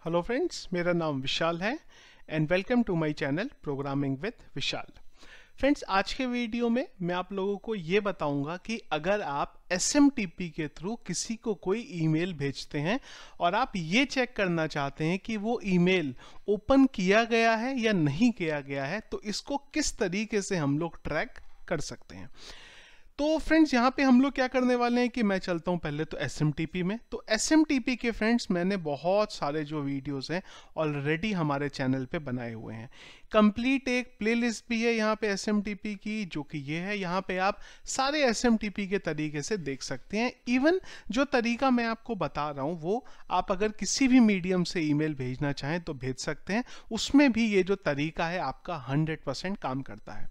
Hello friends, मेरा नाम विशाल है and welcome to my channel programming with Vishal. Friends, आज के वीडियो में मैं आप लोगों को ये बताऊंगा कि अगर आप SMTP के थ्रू किसी को कोई ईमेल भेजते हैं और आप ये चेक करना चाहते हैं कि वो ईमेल ओपन किया गया है या नहीं किया गया है, तो इसको किस तरीके से हम लोग ट्रैक कर सकते हैं। तो फ्रेंड्स, यहाँ पे हम लोग क्या करने वाले हैं कि मैं चलता हूँ पहले तो SMTP में। तो SMTP के फ्रेंड्स मैंने बहुत सारे जो वीडियोस हैं ऑलरेडी हमारे चैनल पे बनाए हुए हैं। कंप्लीट एक प्लेलिस्ट भी है यहाँ पे SMTP की, जो कि ये है। यहाँ पे आप सारे SMTP के तरीके से देख सकते हैं। इवन जो तरीका मैं आपको बता रहा हूँ वो आप अगर किसी भी मीडियम से ईमेल भेजना चाहें तो भेज सकते हैं। उसमें भी ये जो तरीका है आपका 100% काम करता है।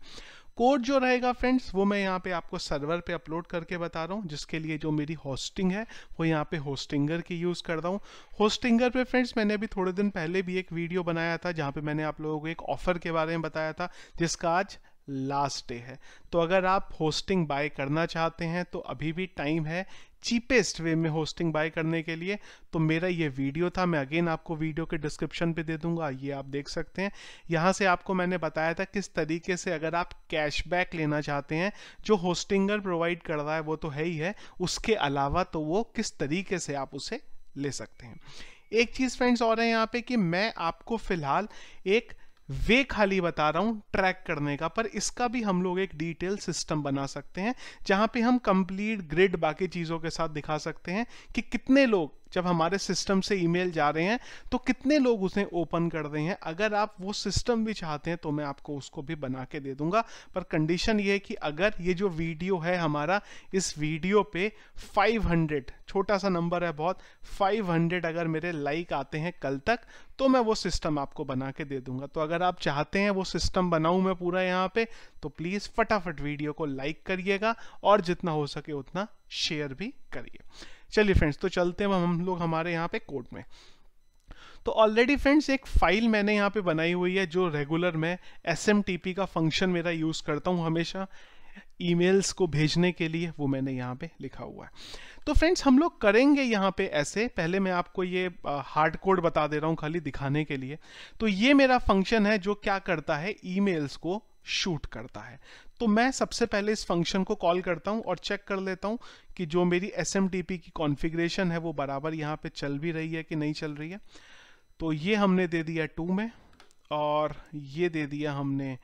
कोड जो रहेगा फ्रेंड्स वो मैं यहाँ पे आपको सर्वर पे अपलोड करके बता रहा हूँ, जिसके लिए जो मेरी होस्टिंग है वो यहाँ पे होस्टिंगर की यूज़ कर रहा हूँ। होस्टिंगर पे फ्रेंड्स मैंने अभी थोड़े दिन पहले भी एक वीडियो बनाया था जहाँ पे मैंने आप लोगों को एक ऑफर के बारे में बताया था, जिसका आज लास्ट डे है। तो अगर आप होस्टिंग बाय करना चाहते हैं तो अभी भी टाइम है चीपेस्ट वे में होस्टिंग बाय करने के लिए। तो मेरा ये वीडियो था, मैं अगेन आपको वीडियो के डिस्क्रिप्शन पे दे दूंगा, ये आप देख सकते हैं। यहाँ से आपको मैंने बताया था किस तरीके से अगर आप कैशबैक लेना चाहते हैं, जो होस्टिंगर प्रोवाइड कर रहा है वो तो है ही है, उसके अलावा तो वो किस तरीके से आप उसे ले सकते हैं। एक चीज़ फ्रेंड्स और है यहाँ पे कि मैं आपको फिलहाल एक वे खाली बता रहा हूं ट्रैक करने का, पर इसका भी हम लोग एक डिटेल सिस्टम बना सकते हैं जहां पे हम कंप्लीट ग्रिड बाकी चीजों के साथ दिखा सकते हैं कि कितने लोग जब हमारे सिस्टम से ईमेल जा रहे हैं तो कितने लोग उसे ओपन कर रहे हैं। अगर आप वो सिस्टम भी चाहते हैं तो मैं आपको उसको भी बना के दे दूंगा, पर कंडीशन ये है कि अगर ये जो वीडियो है हमारा, इस वीडियो पे 500, छोटा सा नंबर है बहुत, 500 अगर मेरे लाइक आते हैं कल तक तो मैं वो सिस्टम आपको बना के दे दूंगा। तो अगर आप चाहते हैं वो सिस्टम बनाऊं मैं पूरा यहाँ पे, तो प्लीज फटाफट वीडियो को लाइक करिएगा और जितना हो सके उतना शेयर भी करिए। चलिए फ्रेंड्स, तो चलते हैं हम लोग हमारे यहाँ पे कोड में। तो ऑलरेडी फ्रेंड्स एक फाइल मैंने यहाँ पे बनाई हुई है जो रेगुलर मैं SMTP का फंक्शन मेरा यूज करता हूँ हमेशा ईमेल्स को भेजने के लिए, वो मैंने यहाँ पे लिखा हुआ है। तो फ्रेंड्स हम लोग करेंगे यहाँ पे ऐसे, पहले मैं आपको ये हार्ड कोड बता दे रहा हूँ खाली दिखाने के लिए। तो ये मेरा फंक्शन है जो क्या करता है, ईमेल्स को शूट करता है। तो मैं सबसे पहले इस फंक्शन को कॉल करता हूं और चेक कर लेता हूं कि जो मेरी SMTP की कॉन्फ़िगरेशन है वो बराबर यहां पे चल भी रही है कि नहीं चल रही है। तो ये हमने दे दिया 2 में, और ये दे दिया हमने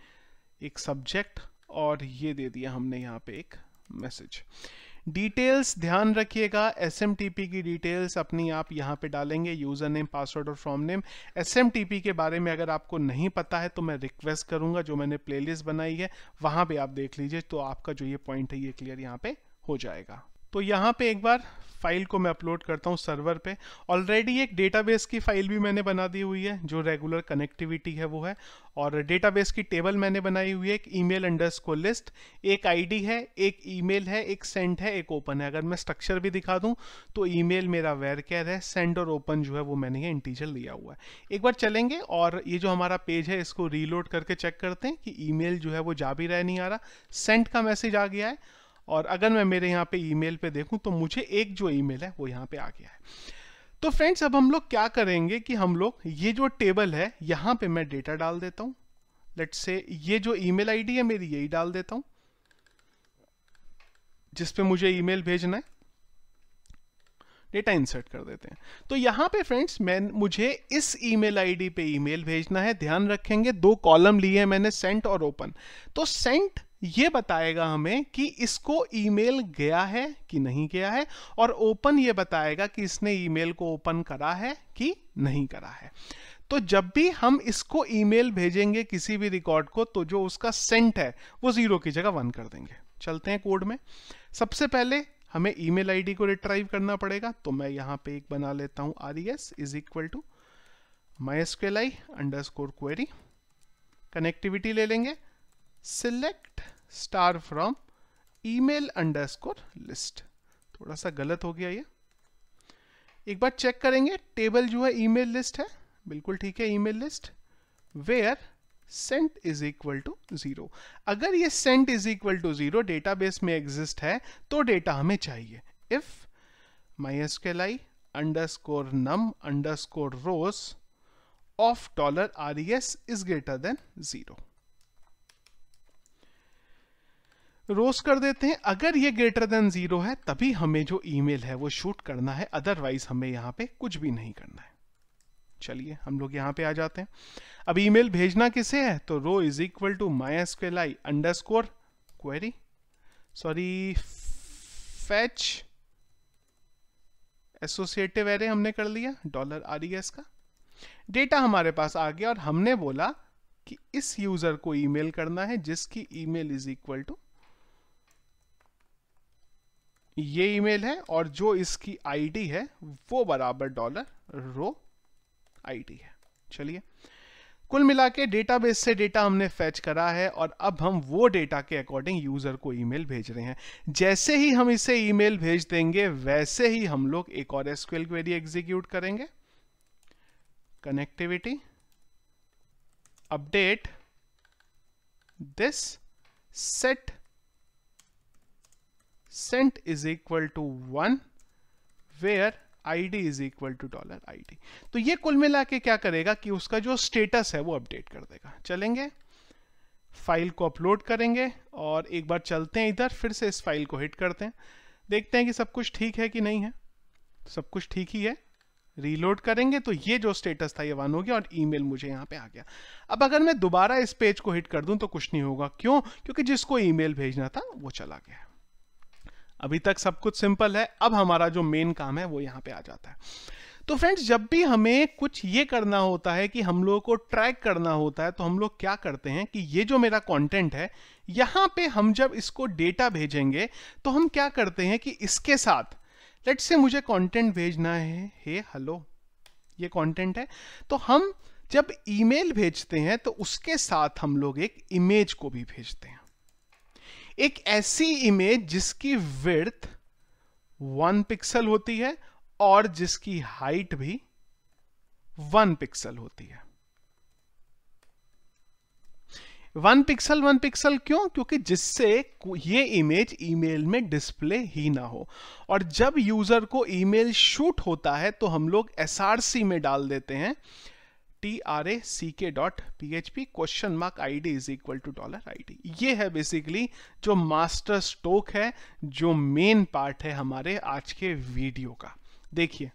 एक सब्जेक्ट, और ये दे दिया हमने यहाँ पे एक मैसेज। डिटेल्स ध्यान रखिएगा, SMTP की डिटेल्स अपनी आप यहाँ पे डालेंगे, यूजर नेम, पासवर्ड और फ्रॉम नेम। SMTP के बारे में अगर आपको नहीं पता है तो मैं रिक्वेस्ट करूंगा जो मैंने प्लेलिस्ट बनाई है वहां पे आप देख लीजिए, तो आपका जो ये पॉइंट है ये क्लियर यहाँ पे हो जाएगा। तो यहाँ पे एक बार फाइल को मैं अपलोड करता हूँ सर्वर पे। ऑलरेडी एक डेटाबेस की फाइल भी मैंने बना दी हुई है, जो रेगुलर कनेक्टिविटी है वो है, और डेटाबेस की टेबल मैंने बनाई हुई है, एक ईमेल अंडरस्कोर लिस्ट, एक आईडी है, एक ईमेल है, एक सेंड है, एक ओपन है। अगर मैं स्ट्रक्चर भी दिखा दूं तो ईमेल मेरा वेरकेर है, सेंड और ओपन जो है वो मैंने ये इंटीजर लिया हुआ है। एक बार चलेंगे और ये जो हमारा पेज है इसको रीलोड करके चेक करते हैं कि ईमेल जो है वो जा भी रहा नहीं आ रहा। सेंड का मैसेज आ गया है, और अगर मैं मेरे यहाँ पे ईमेल पे देखूं तो मुझे एक जो ईमेल है वो यहाँ पे आ गया है। तो फ्रेंड्स अब हम लोग क्या करेंगे कि हम लोग ये जो टेबल है यहाँ पे मैं डेटा डाल देता हूँ। लेट्स से ये जो ईमेल आईडी है मेरी यही डाल देता हूँ जिस पे मुझे ईमेल भेजना है। डेटा इंसर्ट कर देते हैं। तो यहाँ पे फ्रेंड्स मुझे इस ईमेल आईडी पे ईमेल भेजना है। ध्यान रखेंगे 2 कॉलम लिए हैं मैंने, सेंट और ओपन। तो सेंट ये बताएगा हमें कि इसको ईमेल गया है कि नहीं गया है, और ओपन ये बताएगा कि इसने ईमेल को ओपन करा है कि नहीं करा है। तो जब भी हम इसको ईमेल भेजेंगे किसी भी रिकॉर्ड को, तो जो उसका सेंट है वो 0 की जगह 1 कर देंगे। चलते हैं कोड में। सबसे पहले हमें ईमेल आईडी को रिट्राइव करना पड़ेगा, तो मैं यहाँ पे एक बना लेता हूँ, res is equal to mysqli underscore query. Connectivity ले लेंगे, select star from email underscore list. थोड़ा सा गलत हो गया ये, एक बार चेक करेंगे। टेबल जो है ईमेल लिस्ट है, बिल्कुल ठीक है, email list, where sent is equal to 0। अगर ये sent is equal to 0 database में एग्जिस्ट है तो डेटा हमें चाहिए। If mysqli underscore num underscore rows of $res is greater than 0। रोज कर देते हैं, अगर ये ग्रेटर देन 0 है तभी हमें जो ईमेल है वो शूट करना है, अदरवाइज हमें यहां पे कुछ भी नहीं करना है। चलिए हम लोग यहां पे आ जाते हैं। अब ईमेल भेजना किसे है, तो row is equal to mysqli underscore query, sorry fetch associative array हमने कर लिया $res का। डेटा हमारे पास आ गया और हमने बोला कि इस यूजर को ईमेल करना है जिसकी ईमेल इज इक्वल टू ये ईमेल है, और जो इसकी आईडी है वो बराबर $रो आईडी है। चलिए कुल मिला के डेटाबेस से डेटा हमने फैच करा है और अब हम वो डेटा के अकॉर्डिंग यूजर को ईमेल भेज रहे हैं। जैसे ही हम इसे ईमेल भेज देंगे वैसे ही हम लोग एक और एसक्यूएल क्वेरी एग्जीक्यूट करेंगे, connectivity update this set sent is equal to 1 where id is equal to $id। तो ये कुल मिला के क्या करेगा कि उसका जो स्टेटस है वो अपडेट कर देगा। चलेंगे फाइल को अपलोड करेंगे और एक बार चलते हैं इधर, फिर से इस फाइल को हिट करते हैं, देखते हैं कि सब कुछ ठीक है कि नहीं है। सब कुछ ठीक ही है। रीलोड करेंगे तो ये जो स्टेटस था ये 1 हो गया और ईमेल मुझे यहाँ पे आ गया। अब अगर मैं दोबारा इस पेज को हिट कर दूं तो कुछ नहीं होगा। क्यों? क्योंकि जिसको ईमेल भेजना था वो चला गया। अभी तक सब कुछ सिंपल है। अब हमारा जो मेन काम है वो यहाँ पे आ जाता है। तो फ्रेंड्स जब भी हमें कुछ ये करना होता है कि हम लोगों को ट्रैक करना होता है तो हम लोग क्या करते हैं कि ये जो मेरा कंटेंट है यहाँ पे हम जब इसको डेटा भेजेंगे तो हम क्या करते हैं कि इसके साथ लेट्स से मुझे कंटेंट भेजना है, हे हेलो ये कंटेंट है, तो हम जब ईमेल भेजते हैं तो उसके साथ हम लोग एक इमेज को भी भेजते हैं। एक ऐसी इमेज जिसकी विड्थ 1 पिक्सल होती है और जिसकी हाइट भी 1 पिक्सल होती है। 1 पिक्सल क्यों? क्योंकि जिससे ये इमेज ईमेल में डिस्प्ले ही ना हो। और जब यूजर को ईमेल शूट होता है तो हम लोग src में डाल देते हैं track.php $id is equal to $id। ये है बेसिकली जो मास्टर स्ट्रोक है, जो मेन पार्ट है हमारे आज के वीडियो का। देखिए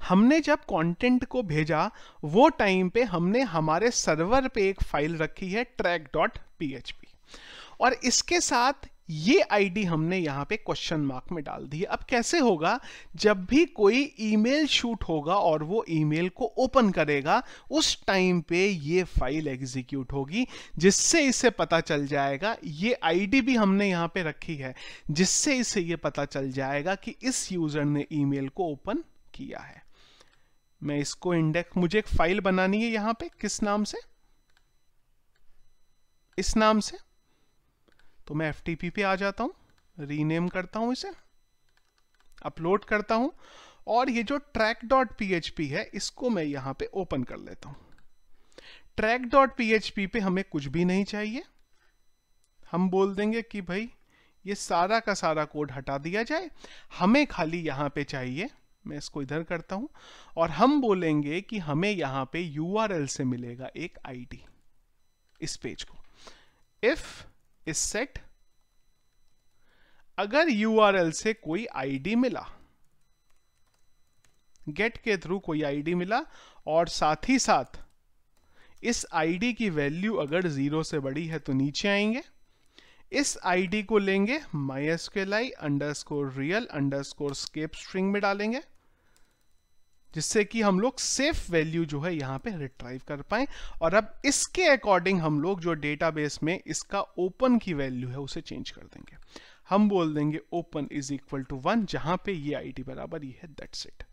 हमने जब कंटेंट को भेजा वो टाइम पे हमने हमारे सर्वर पे एक फाइल रखी है track.php और इसके साथ ये आईडी हमने यहाँ पे क्वेश्चन मार्क में डाल दी है। अब कैसे होगा, जब भी कोई ईमेल शूट होगा और वो ईमेल को ओपन करेगा उस टाइम पे ये फाइल एग्जीक्यूट होगी, जिससे इसे पता चल जाएगा, ये आईडी भी हमने यहाँ पे रखी है जिससे इसे ये पता चल जाएगा कि इस यूजर ने ईमेल को ओपन किया है। मैं इसको इंडेक्स, मुझे एक फाइल बनानी है यहाँ पे, किस नाम से, इस नाम से, तो मैं FTP पे आ जाता हूं, रीनेम करता हूं, इसे अपलोड करता हूं और ये जो track.php है इसको मैं यहां पे ओपन कर लेता हूं। track.php पे हमें कुछ भी नहीं चाहिए, हम बोल देंगे कि भाई ये सारा का सारा कोड हटा दिया जाए, हमें खाली यहां पे चाहिए, मैं इसको इधर करता हूं और हम बोलेंगे कि हमें यहां पे URL से मिलेगा एक ID इस पेज को। इफ इस सेट अगर URL से कोई ID मिला, गेट के थ्रू कोई ID मिला और साथ ही साथ इस ID की वैल्यू अगर 0 से बड़ी है तो नीचे आएंगे। इस ID को लेंगे mysqli_real_escape स्ट्रिंग में डालेंगे जिससे कि हम लोग सेफ वैल्यू जो है यहां पे रिट्राइव कर पाए। और अब इसके अकॉर्डिंग हम लोग जो डेटाबेस में इसका ओपन की वैल्यू है उसे चेंज कर देंगे। हम बोल देंगे ओपन इज इक्वल टू 1 जहां पे ये आईडी बराबर ये है, दैट्स इट।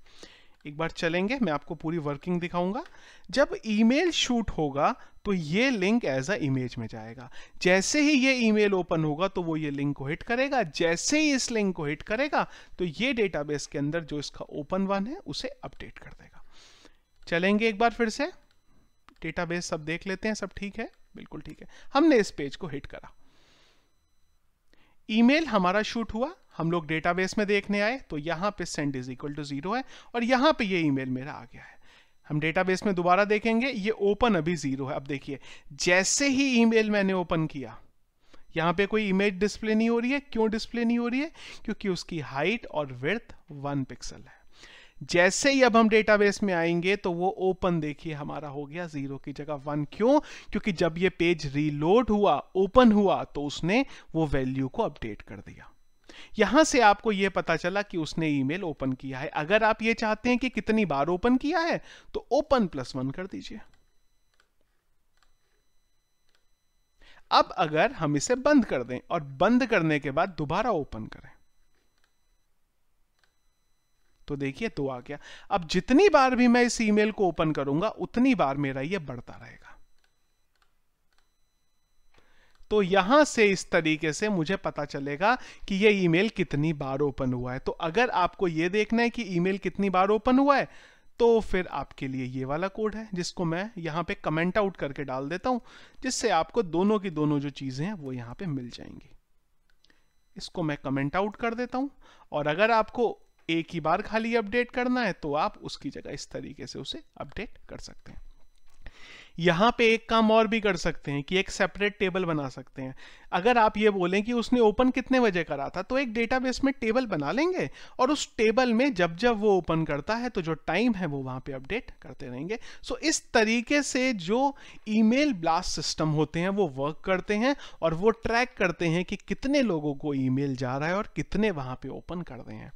एक बार चलेंगे, मैं आपको पूरी वर्किंग दिखाऊंगा। जब ईमेल शूट होगा तो ये लिंक एज अ इमेज में जाएगा। जैसे ही ये ईमेल ओपन होगा तो वो ये लिंक को हिट करेगा। जैसे ही इस लिंक को हिट करेगा तो ये डेटाबेस के अंदर जो इसका ओपन 1 है उसे अपडेट कर देगा। चलेंगे एक बार फिर से, डेटाबेस सब देख लेते हैं, सब ठीक है, बिल्कुल ठीक है। हमने इस पेज को हिट करा, ईमेल हमारा शूट हुआ, हम लोग डेटाबेस में देखने आए तो यहां पे सेंड इज इक्वल टू 0 है और यहां पे ये ईमेल मेरा आ गया है। हम डेटाबेस में दोबारा देखेंगे, ये ओपन अभी 0 है। अब देखिए जैसे ही ईमेल मैंने ओपन किया, यहां पे कोई इमेज डिस्प्ले नहीं हो रही है। क्यों डिस्प्ले नहीं हो रही है? क्योंकि उसकी हाइट और विड्थ 1 पिक्सल है। जैसे ही अब हम डेटाबेस में आएंगे तो वो ओपन देखिए हमारा हो गया 0 की जगह 1। क्यों? क्योंकि जब ये पेज रीलोड हुआ, ओपन हुआ, तो उसने वो वैल्यू को अपडेट कर दिया। यहां से आपको यह पता चला कि उसने ईमेल ओपन किया है। अगर आप ये चाहते हैं कि कितनी बार ओपन किया है तो ओपन +1 कर दीजिए। अब अगर हम इसे बंद कर दें और बंद करने के बाद दोबारा ओपन करें तो देखिए 2 आ गया। अब जितनी बार भी मैं इस ईमेल को ओपन करूंगा उतनी बार मेरा ये बढ़ता रहेगा। तो यहां से इस तरीके से मुझे पता चलेगा कि ये ईमेल कितनी बार ओपन हुआ है। तो अगर आपको ये देखना है कि ईमेल कितनी बार ओपन हुआ है तो फिर आपके लिए ये वाला कोड है, जिसको मैं यहां पे कमेंट आउट करके डाल देता हूं, जिससे आपको दोनों की दोनों जो चीजें हैं वो यहां पे मिल जाएंगी। इसको मैं कमेंट आउट कर देता हूं। और अगर आपको एक ही बार खाली अपडेट करना है तो आप उसकी जगह इस तरीके से उसे अपडेट कर सकते हैं। यहां पे एक काम और भी कर सकते हैं कि एक सेपरेट टेबल बना सकते हैं। अगर आप ये बोलें कि उसने ओपन कितने बजे करा था तो एक डेटाबेस में टेबल बना लेंगे और उस टेबल में जब जब वो ओपन करता है तो जो टाइम है वो वहां पे अपडेट करते रहेंगे। सो इस तरीके से जो ईमेल ब्लास्ट सिस्टम होते हैं वो वर्क करते हैं और वो ट्रैक करते हैं कि कितने लोगों को ईमेल जा रहा है और कितने वहां पे ओपन कर रहे हैं।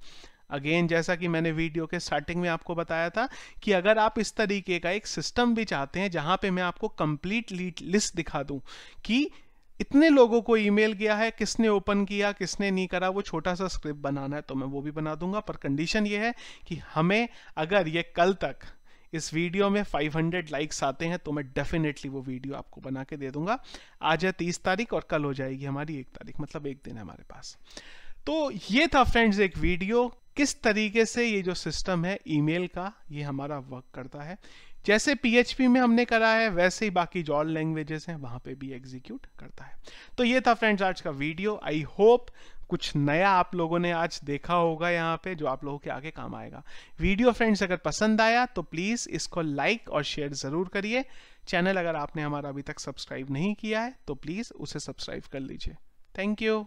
अगेन जैसा कि मैंने वीडियो के स्टार्टिंग में आपको बताया था कि अगर आप इस तरीके का एक सिस्टम भी चाहते हैं जहां पे मैं आपको कंप्लीट लिस्ट दिखा दूं कि इतने लोगों को ईमेल गया है, किसने ओपन किया, किसने नहीं करा, वो छोटा सा स्क्रिप्ट बनाना है तो मैं वो भी बना दूंगा। पर कंडीशन ये है कि हमें अगर ये कल तक इस वीडियो में 500 लाइक्स आते हैं तो मैं डेफिनेटली वो वीडियो आपको बना के दे दूंगा। आज है 30 तारीख और कल हो जाएगी हमारी 1 तारीख, मतलब एक दिन है हमारे पास। तो ये था फ्रेंड्स एक वीडियो किस तरीके से ये जो सिस्टम है ईमेल का ये हमारा वर्क करता है। जैसे PHP में हमने करा है वैसे ही बाकी जो और लैंग्वेजेस हैं वहां पे भी एग्जीक्यूट करता है। तो ये था फ्रेंड्स आज का वीडियो। आई होप कुछ नया आप लोगों ने आज देखा होगा यहाँ पे जो आप लोगों के आगे काम आएगा। वीडियो फ्रेंड्स अगर पसंद आया तो प्लीज इसको लाइक और शेयर जरूर करिए। चैनल अगर आपने हमारा अभी तक सब्सक्राइब नहीं किया है तो प्लीज उसे सब्सक्राइब कर लीजिए। Thank you.